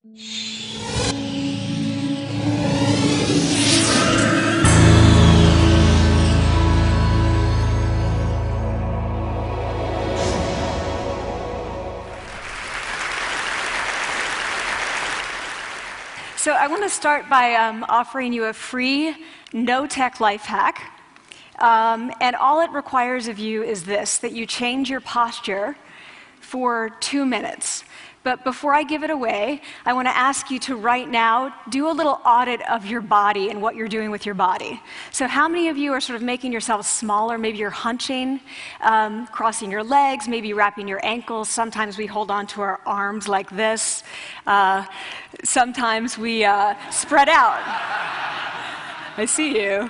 So I want to start by offering you a free, no-tech life hack. And all it requires of you is this, that you change your posture for 2 minutes. But before I give it away, I want to ask you to right now do a little audit of your body and what you're doing with your body. So how many of you are sort of making yourselves smaller? Maybe you're hunching, crossing your legs, maybe wrapping your ankles. Sometimes we hold on to our arms like this. Sometimes we spread out. I see you.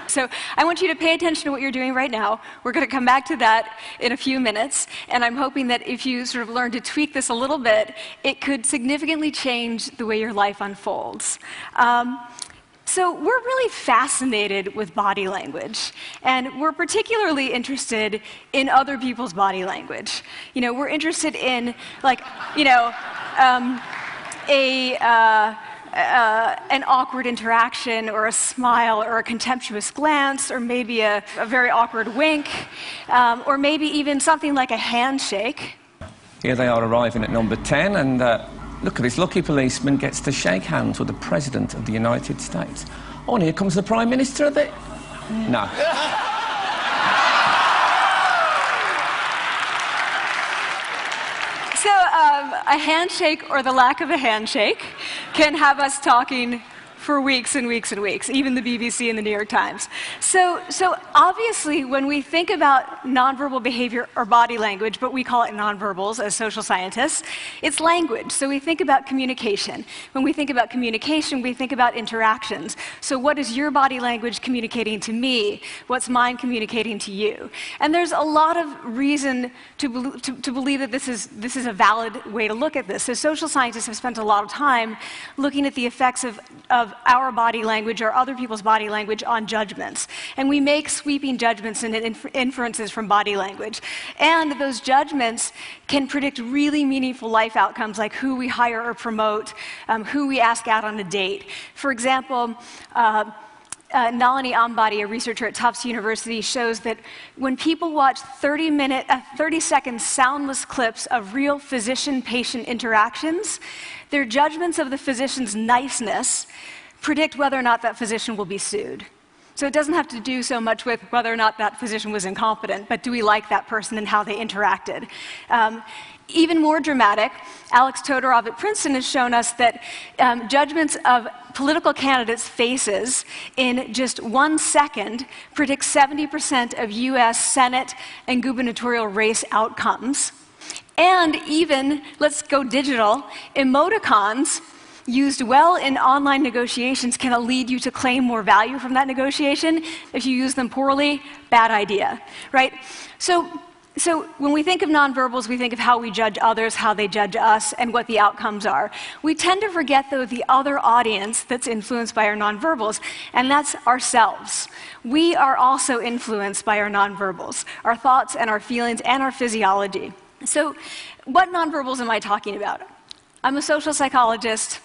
So I want you to pay attention to what you're doing right now. We're going to come back to that in a few minutes, and I'm hoping that if you sort of learn to tweak this a little bit, it could significantly change the way your life unfolds. So we're really fascinated with body language, and we're particularly interested in other people's body language. You know, we're interested in, like, you know, an awkward interaction, or a smile, or a contemptuous glance, or maybe a very awkward wink, or maybe even something like a handshake. Here they are arriving at number 10, and look at this lucky policeman gets to shake hands with the President of the United States. Oh, and here comes the Prime Minister of the... No. So a handshake, or the lack of a handshake, can have us talking for weeks and weeks and weeks, even the BBC and the New York Times. So obviously, when we think about nonverbal behavior or body language, but we call it nonverbals as social scientists, it's language. So we think about communication. When we think about communication, we think about interactions. So what is your body language communicating to me? What's mine communicating to you? And there's a lot of reason to believe that this is a valid way to look at this. So social scientists have spent a lot of time looking at the effects of our body language or other people's body language on judgments. And we make sweeping judgments and inferences from body language. And those judgments can predict really meaningful life outcomes, like who we hire or promote, who we ask out on a date. For example, Nalini Ambady, a researcher at Tufts University, shows that when people watch 30-second soundless clips of real physician-patient interactions, their judgments of the physician's niceness predict whether or not that physician will be sued. So it doesn't have to do so much with whether or not that physician was incompetent, but do we like that person and how they interacted? Even more dramatic, Alex Todorov at Princeton has shown us that judgments of political candidates' faces in just 1 second predict 70% of US Senate and gubernatorial race outcomes. And even, let's go digital, emoticons used well in online negotiations can lead you to claim more value from that negotiation. If you use them poorly, bad idea, right? So when we think of nonverbals, we think of how we judge others, how they judge us, and what the outcomes are. We tend to forget, though, the other audience that's influenced by our nonverbals, and that's ourselves. We are also influenced by our nonverbals, our thoughts and our feelings and our physiology. So what nonverbals am I talking about? I'm a social psychologist.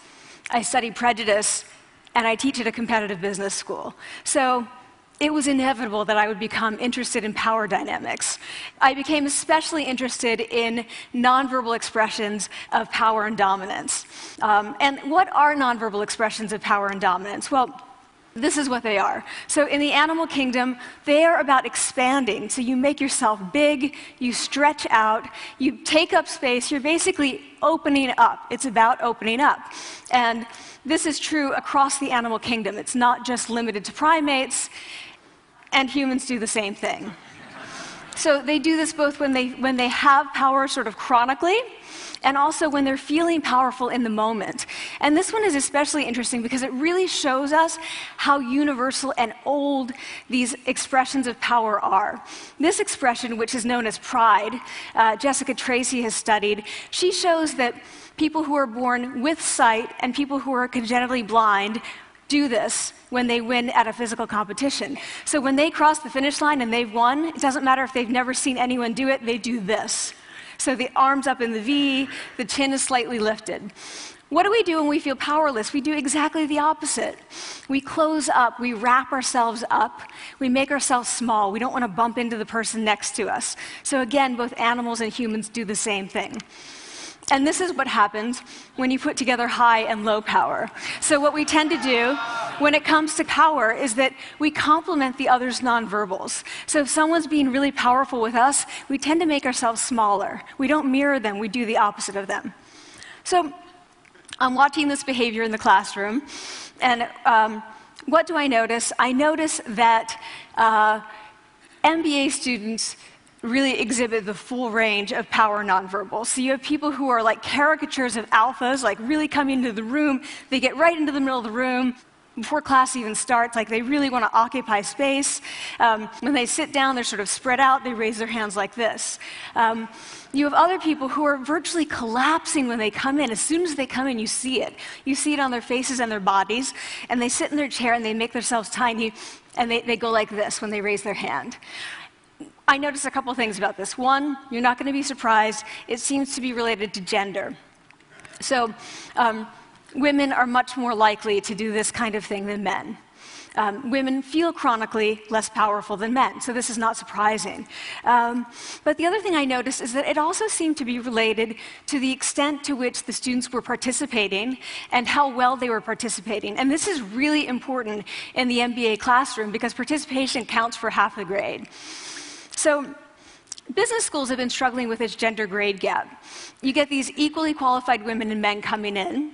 I study prejudice, and I teach at a competitive business school. So it was inevitable that I would become interested in power dynamics. I became especially interested in nonverbal expressions of power and dominance. And what are nonverbal expressions of power and dominance? Well, this is what they are. So in the animal kingdom, they are about expanding. So you make yourself big, you stretch out, you take up space, you're basically opening up. It's about opening up. And this is true across the animal kingdom. It's not just limited to primates, and humans do the same thing. So they do this both when they have power sort of chronically, and also when they're feeling powerful in the moment. And this one is especially interesting because it really shows us how universal and old these expressions of power are. This expression, which is known as pride, Jessica Tracy has studied, she shows that people who are born with sight and people who are congenitally blind do this when they win at a physical competition. So when they cross the finish line and they've won, it doesn't matter if they've never seen anyone do it, they do this. So the arms up in the V, the chin is slightly lifted. What do we do when we feel powerless? We do exactly the opposite. We close up, we wrap ourselves up, we make ourselves small. We don't want to bump into the person next to us. So again, both animals and humans do the same thing. And this is what happens when you put together high and low power. So what we tend to do when it comes to power is that we complement the other's nonverbals. So if someone's being really powerful with us, we tend to make ourselves smaller. We don't mirror them, we do the opposite of them. So I'm watching this behavior in the classroom, and what do I notice? I notice that MBA students really exhibit the full range of power nonverbals. So you have people who are like caricatures of alphas, like really coming into the room. They get right into the middle of the room before class even starts, like they really want to occupy space. When they sit down, they're sort of spread out. They raise their hands like this. You have other people who are virtually collapsing when they come in. As soon as they come in, you see it. You see it on their faces and their bodies, and they sit in their chair and they make themselves tiny, and they go like this when they raise their hand. I noticed a couple things about this. One, you're not going to be surprised. It seems to be related to gender. So women are much more likely to do this kind of thing than men. Women feel chronically less powerful than men, so this is not surprising. But the other thing I noticed is that it also seemed to be related to the extent to which the students were participating and how well they were participating. And this is really important in the MBA classroom because participation counts for half the grade. So business schools have been struggling with this gender grade gap. You get these equally qualified women and men coming in,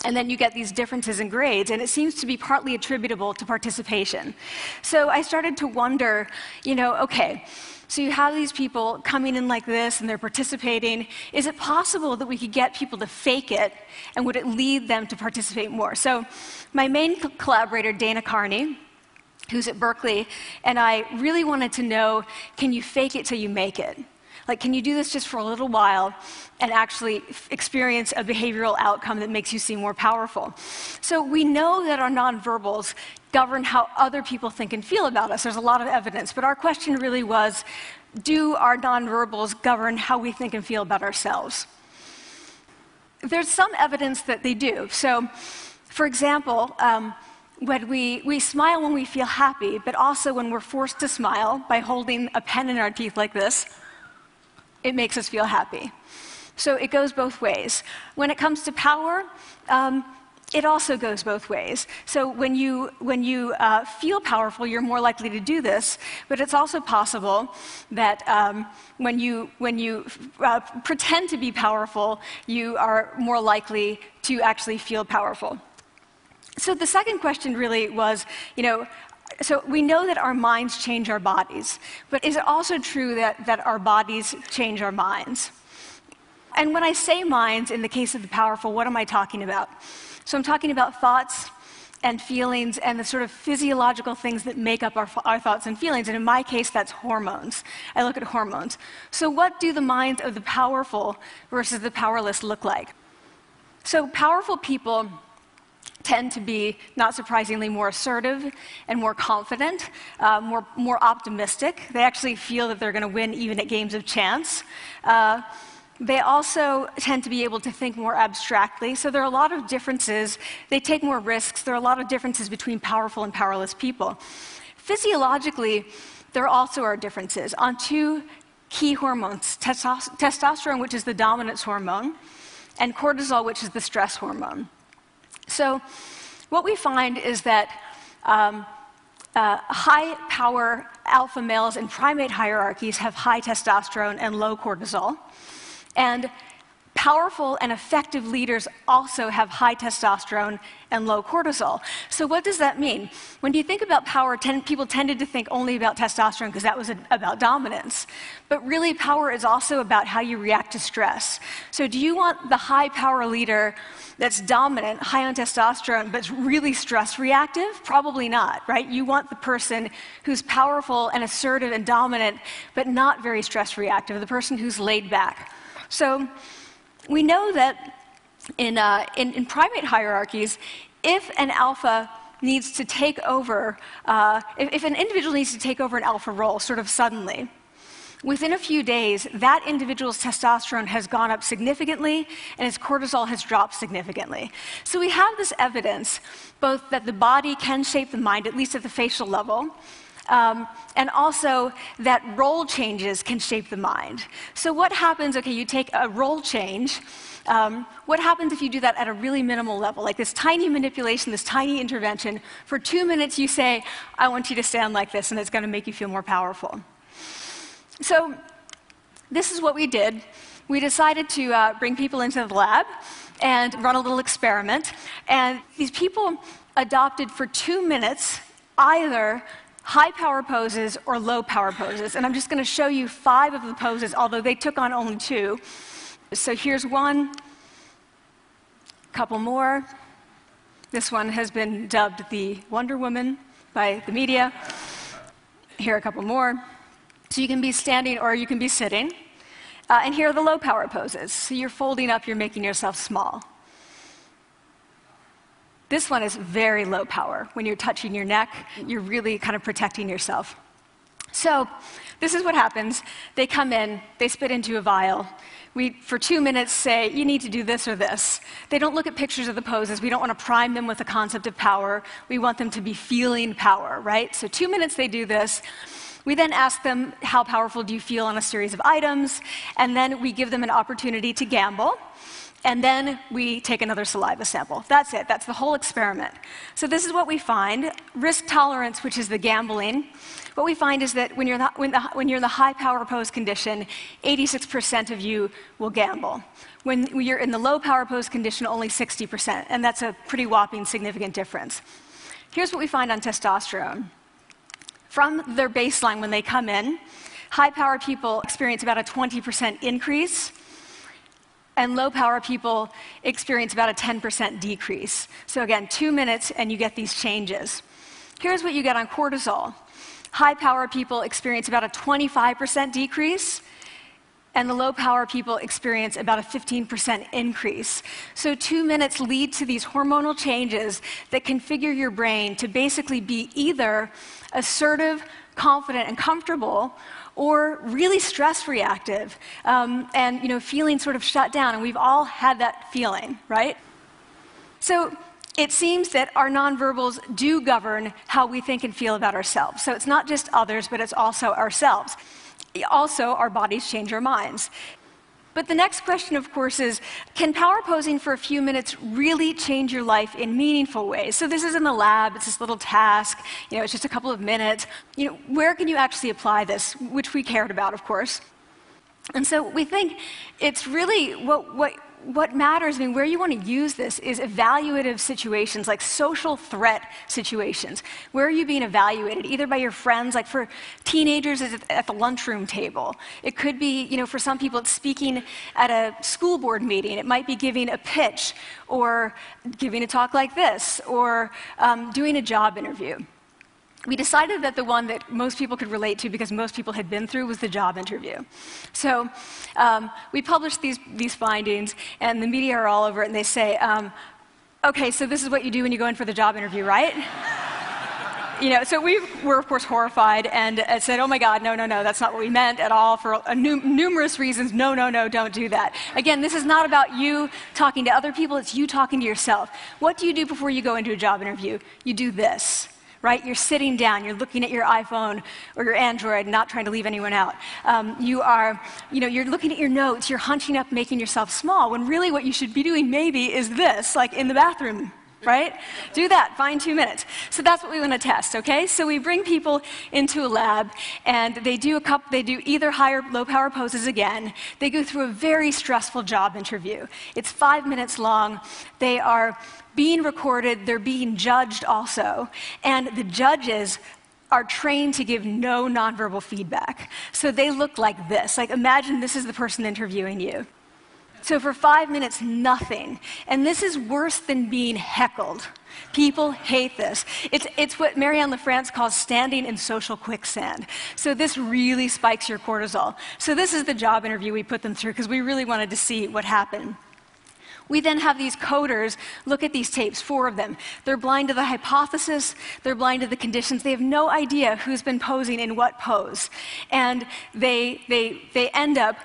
and then you get these differences in grades, and it seems to be partly attributable to participation. So I started to wonder, okay, so you have these people coming in like this, and they're participating. Is it possible that we could get people to fake it, and would it lead them to participate more? So my main collaborator, Dana Carney, who's at Berkeley, and I really wanted to know, can you fake it till you make it? Like, can you do this just for a little while and actually experience a behavioral outcome that makes you seem more powerful? So we know that our nonverbals govern how other people think and feel about us. There's a lot of evidence, but our question really was, do our nonverbals govern how we think and feel about ourselves? There's some evidence that they do. So, for example, when we smile when we feel happy, but also when we're forced to smile by holding a pen in our teeth like this, it makes us feel happy. So it goes both ways. When it comes to power, it also goes both ways. So when you feel powerful, you're more likely to do this, but it's also possible that when you pretend to be powerful, you are more likely to actually feel powerful. So the second question really was, so we know that our minds change our bodies, but is it also true that our bodies change our minds? And when I say minds, in the case of the powerful, what am I talking about? So I'm talking about thoughts and feelings and the sort of physiological things that make up our thoughts and feelings. And in my case, that's hormones. I look at hormones. So what do the minds of the powerful versus the powerless look like? So powerful people tend to be, not surprisingly, more assertive and more confident, more optimistic. They actually feel that they're going to win even at games of chance. They also tend to be able to think more abstractly. So there are a lot of differences. They take more risks. There are a lot of differences between powerful and powerless people. Physiologically, there also are differences on two key hormones, testosterone, which is the dominance hormone, and cortisol, which is the stress hormone. So what we find is that high-power alpha males in primate hierarchies have high testosterone and low cortisol. And powerful and effective leaders also have high testosterone and low cortisol. So what does that mean? When you think about power, people tended to think only about testosterone because that was about dominance. But really, power is also about how you react to stress. So do you want the high-power leader that's dominant, high on testosterone, but really stress reactive? Probably not, right? You want the person who's powerful and assertive and dominant, but not very stress reactive, the person who's laid back. So we know that in primate hierarchies, if an alpha needs to take over, if an individual needs to take over an alpha role sort of suddenly, within a few days, that individual's testosterone has gone up significantly and his cortisol has dropped significantly. So we have this evidence, both that the body can shape the mind, at least at the facial level, and also that role changes can shape the mind. So what happens, okay, you take a role change, what happens if you do that at a really minimal level, like this tiny manipulation, this tiny intervention? For 2 minutes you say, I want you to stand like this, and it's going to make you feel more powerful. So this is what we did. We decided to bring people into the lab and run a little experiment. And these people adopted for 2 minutes either high power poses or low power poses. And I'm just going to show you 5 of the poses, although they took on only 2. So here's one, a couple more. This one has been dubbed the Wonder Woman by the media. Here are a couple more. So you can be standing or you can be sitting. And here are the low power poses. So you're folding up, you're making yourself small. This one is very low power. When you're touching your neck, you're really kind of protecting yourself. So this is what happens. They come in, they spit into a vial. We, for 2 minutes, say, you need to do this or this. They don't look at pictures of the poses. We don't want to prime them with the concept of power. We want them to be feeling power, right? So 2 minutes they do this. We then ask them, how powerful do you feel on a series of items? And then we give them an opportunity to gamble. And then we take another saliva sample. That's it. That's the whole experiment. So this is what we find. Risk tolerance, which is the gambling. What we find is that when you're in the high power pose condition, 86% of you will gamble. When you're in the low power pose condition, only 60%. And that's a pretty whopping significant difference. Here's what we find on testosterone. From their baseline when they come in, high power people experience about a 20% increase, and low power people experience about a 10% decrease. So again, 2 minutes and you get these changes. Here's what you get on cortisol. High power people experience about a 25% decrease, and the low power people experience about a 15% increase. So 2 minutes lead to these hormonal changes that configure your brain to basically be either assertive, confident, and comfortable, or really stress reactive, and feeling sort of shut down. And we've all had that feeling, right? So it seems that our nonverbals do govern how we think and feel about ourselves. So it's not just others, but it's also ourselves. Also, our bodies change our minds. But the next question, of course, is, can power posing for a few minutes really change your life in meaningful ways? So this is in the lab, it's this little task, it's just a couple of minutes. Where can you actually apply this, which we cared about, of course. And so we think it's really what matters, where you want to use this is evaluative situations, like social threat situations. Where are you being evaluated? Either by your friends, like for teenagers, it's at the lunchroom table. It could be, for some people, it's speaking at a school board meeting. It might be giving a pitch, or giving a talk like this, or doing a job interview. We decided that the one that most people could relate to, because most people had been through, was the job interview. So we published these findings, and the media are all over it, and they say, okay, so this is what you do when you go in for the job interview, right? So we were, of course, horrified and said, oh my God, no, that's not what we meant at all, for numerous reasons. No, don't do that. Again, this is not about you talking to other people, it's you talking to yourself. What do you do before you go into a job interview? You do this. Right? You're sitting down, you're looking at your iPhone or your Android, not trying to leave anyone out. You're looking at your notes, you're hunching up, making yourself small, when really what you should be doing maybe is this, like in the bathroom, right? Do that, find 2 minutes. So that's what we want to test, okay? So we bring people into a lab, and they do either high or low power poses again. They go through a very stressful job interview. It's 5 minutes long. They are being recorded, they're being judged also, and the judges are trained to give no nonverbal feedback. So they look like this. Like, imagine this is the person interviewing you. So for 5 minutes, nothing. And this is worse than being heckled. People hate this. It's what Marianne LaFrance calls standing in social quicksand. So this really spikes your cortisol. So this is the job interview we put them through, because we really wanted to see what happened. We then have these coders look at these tapes, 4 of them. They're blind to the hypothesis, they're blind to the conditions. They have no idea who's been posing in what pose. And they end up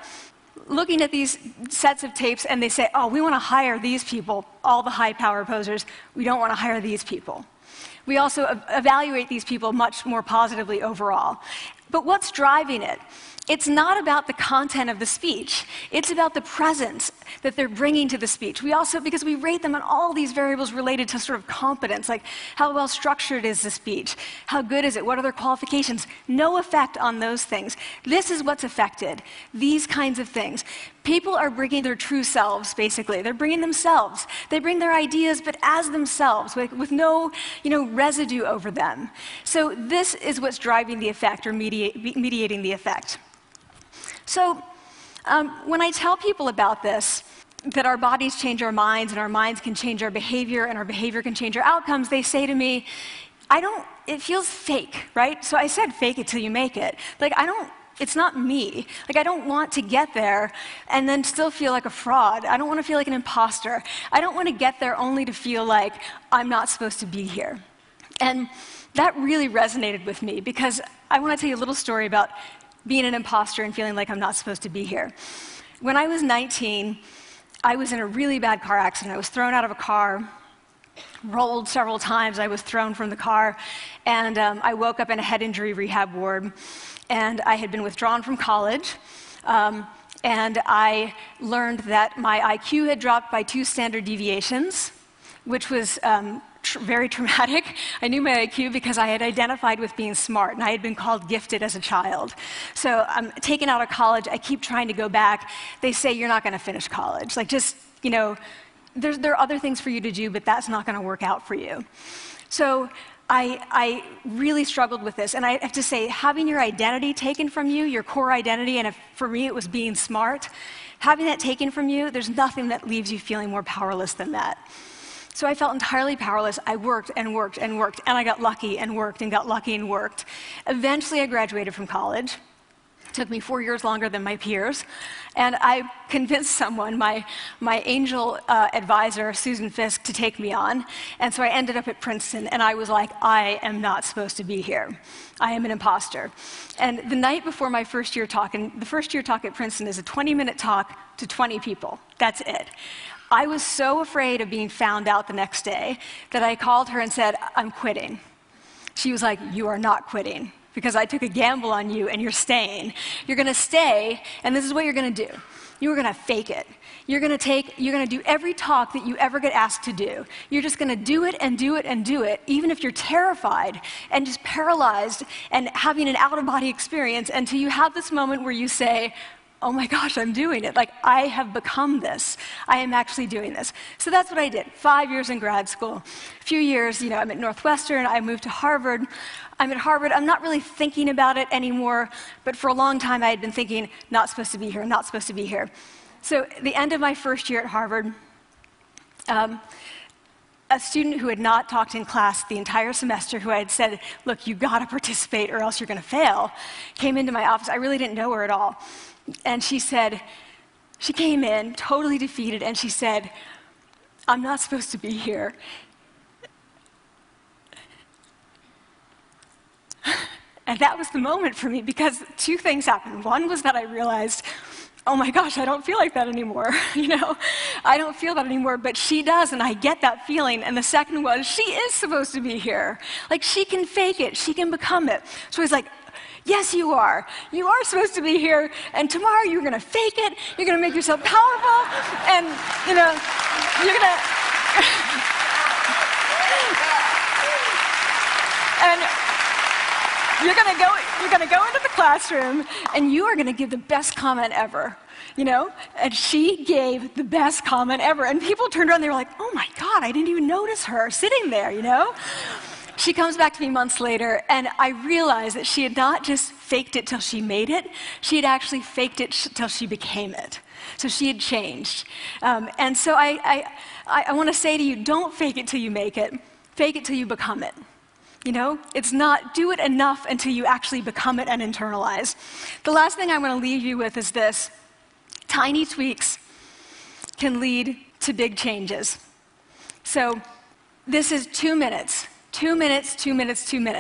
looking at these sets of tapes and they say, oh, we want to hire these people, all the high power posers. We don't want to hire these people. We also evaluate these people much more positively overall. But what's driving it? It's not about the content of the speech. It's about the presence that they're bringing to the speech. We also, because we rate them on all these variables related to sort of competence, like how well structured is the speech? How good is it? What are their qualifications? No effect on those things. This is what's affected. These kinds of things. People are bringing their true selves, basically. They're bringing themselves. They bring their ideas, but as themselves, with no, residue over them. So this is what's driving the effect or mediating the effect. So when I tell people about this, that our bodies change our minds and our minds can change our behavior and our behavior can change our outcomes, they say to me, it feels fake, right? So I said fake it till you make it. It's not me. I don't want to get there and then still feel like a fraud. I don't want to feel like an imposter. I don't want to get there only to feel like I'm not supposed to be here. And that really resonated with me because I want to tell you a little story about being an imposter and feeling like I'm not supposed to be here. When I was 19, I was in a really bad car accident. I was thrown out of a car, rolled several times. I was thrown from the car, and I woke up in a head injury rehab ward. And I had been withdrawn from college, and I learned that my IQ had dropped by 2 standard deviations, which was very traumatic. I knew my IQ because I had identified with being smart, and I had been called gifted as a child. So I'm taken out of college. I keep trying to go back. They say, you're not going to finish college. There are other things for you to do, but that's not going to work out for you. So I really struggled with this, and I have to say, having your identity taken from you, your core identity, and for me it was being smart, having that taken from you, there's nothing that leaves you feeling more powerless than that. So I felt entirely powerless. I worked and worked and worked, and I got lucky and worked and got lucky and worked. Eventually I graduated from college. It took me 4 years longer than my peers. And I convinced someone, my angel advisor, Susan Fisk, to take me on. And so I ended up at Princeton, and I was like, I am not supposed to be here. I am an imposter. And the night before my first year talk, and the first year talk at Princeton is a 20-minute talk to 20 people. That's it. I was so afraid of being found out the next day that I called her and said, I'm quitting. She was like, you are not quitting, because I took a gamble on you and you're staying. You're going to stay, and this is what you're going to do. You're going to fake it. You're going to do every talk that you ever get asked to do. You're just going to do it and do it and do it, even if you're terrified and just paralyzed and having an out-of-body experience until you have this moment where you say, oh my gosh, I'm doing it. I have become this. I am actually doing this. So that's what I did. 5 years in grad school. A few years, I'm at Northwestern. I moved to Harvard. I'm at Harvard. I'm not really thinking about it anymore, but for a long time I had been thinking, not supposed to be here, not supposed to be here. So at the end of my first year at Harvard, a student who had not talked in class the entire semester, who I had said, look, you got to participate or else you're going to fail, came into my office. I really didn't know her at all. And she came in totally defeated, and she said, I'm not supposed to be here. And that was the moment for me, because 2 things happened. One was that I realized, oh my gosh, I don't feel like that anymore. I don't feel that anymore, but she does, and I get that feeling. And the second was, she is supposed to be here. She can fake it, she can become it. So he's like, yes, you are. You are supposed to be here, and tomorrow you're going to fake it, you're going to make yourself powerful, and, you're going to... and you're going to go into the classroom, and you are going to give the best comment ever. And she gave the best comment ever. And people turned around, they were like, oh my God, I didn't even notice her sitting there, She comes back to me months later, and I realized that she had not just faked it till she made it, she had actually faked it till she became it. So she had changed. And so I want to say to you, don't fake it till you make it. Fake it till you become it. It's not do it enough until you actually become it and internalize. The last thing I want to leave you with is this. Tiny tweaks can lead to big changes. So this is 2 minutes. 2 minutes, 2 minutes, 2 minutes.